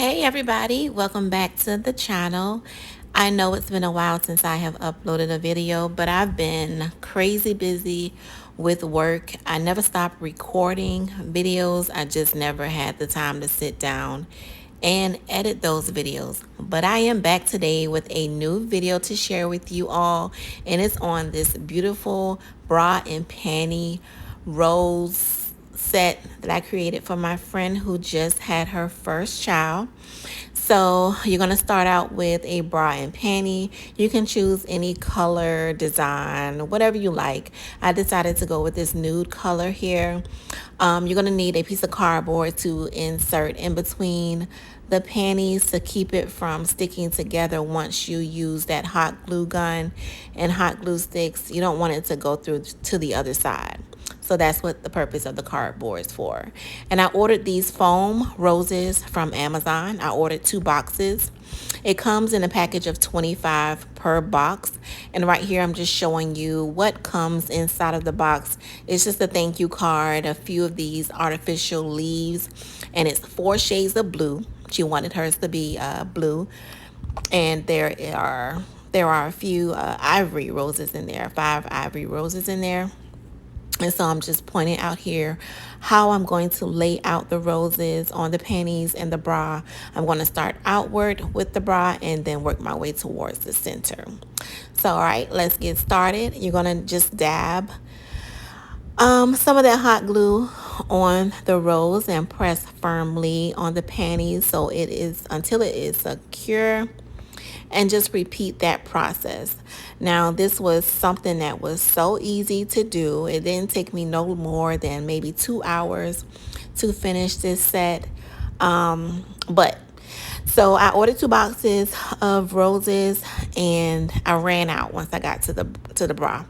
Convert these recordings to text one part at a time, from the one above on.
Hey everybody, welcome back to the channel. I know it's been a while since I have uploaded a video, but I've been crazy busy with work. I never stopped recording videos. I just never had the time to sit down and edit those videos. But I am back today with a new video to share with you all, and it's on this beautiful bra and panty rose set that I created for my friend who just had her first child. So you're going to start out with a bra and panty. You can choose any color, design, whatever you like. I decided to go with this nude color here. You're going to need a piece of cardboard to insert in between the panties to keep it from sticking together once you use that hot glue gun and hot glue sticks. You don't want it to go through to the other side. So that's what the purpose of the cardboard is for. And I ordered these foam roses from Amazon. I ordered 2 boxes. It comes in a package of 25 per box. And right here, I'm just showing you what comes inside of the box. It's just a thank you card, a few of these artificial leaves, and it's 4 shades of blue. She wanted hers to be blue. And there are a few ivory roses in there, 5 ivory roses in there. And so I'm just pointing out here how I'm going to lay out the roses on the panties and the bra. I'm going to start outward with the bra and then work my way towards the center. So, all right, let's get started. You're going to just dab some of that hot glue on the rose and press firmly on the panties so it is until it is secure. And just repeat that process. Now, this was something that was so easy to do. It didn't take me no more than maybe 2 hours to finish this set. So I ordered 2 boxes of roses and I ran out once I got to the bra.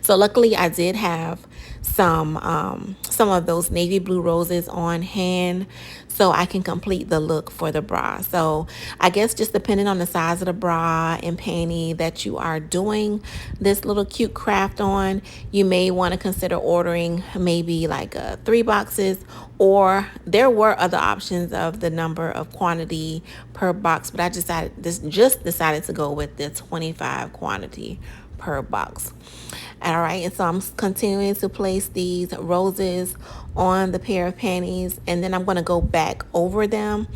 So luckily I did have some of those navy blue roses on hand so I can complete the look for the bra. So I guess just depending on the size of the bra and panty that you are doing this little cute craft on, you may want to consider ordering maybe like 3 boxes, or there were other options of the number of quantity per box, but I just decided to go with the 25 quantity per box. All right, and so I'm continuing to place these roses on the pair of panties, and then I'm going to go back over them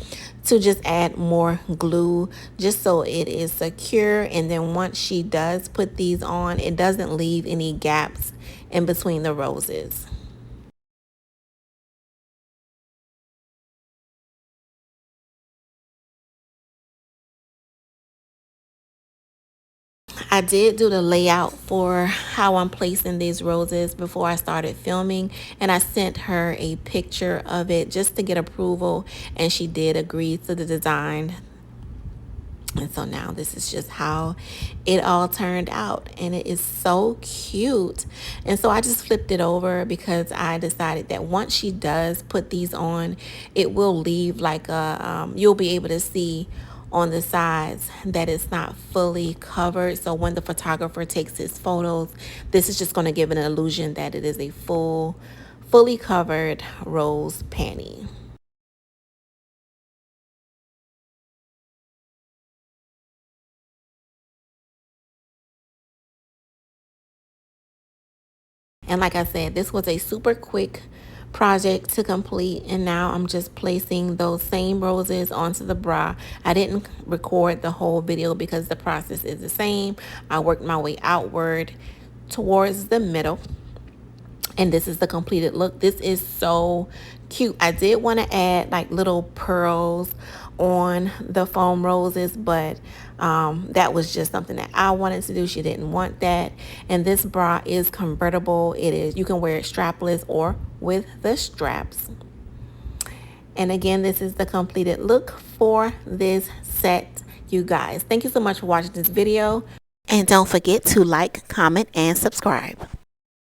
to just add more glue just so it is secure. And then once she does put these on, it doesn't leave any gaps in between the roses. I did do the layout for how I'm placing these roses before I started filming, and I sent her a picture of it just to get approval, and she did agree to the design. And so now this is just how it all turned out, and it is so cute. And so I just flipped it over because I decided that once she does put these on, it will leave like a you'll be able to see on the sides that it's not fully covered. So when the photographer takes his photos, this is just going to give an illusion that it is a fully covered rose panty. And like I said, this was a super quick project to complete, and now I'm just placing those same roses onto the bra. I didn't record the whole video because the process is the same. I worked my way outward towards the middle, and this is the completed look. This is so cute. I did want to add like little pearls on the foam roses, but that was just something that I wanted to do. She didn't want that. And this bra is convertible. You can wear it strapless or with the straps. And again, this is the completed look for this set, you guys. Thank you so much for watching this video, and don't forget to like, comment, and subscribe.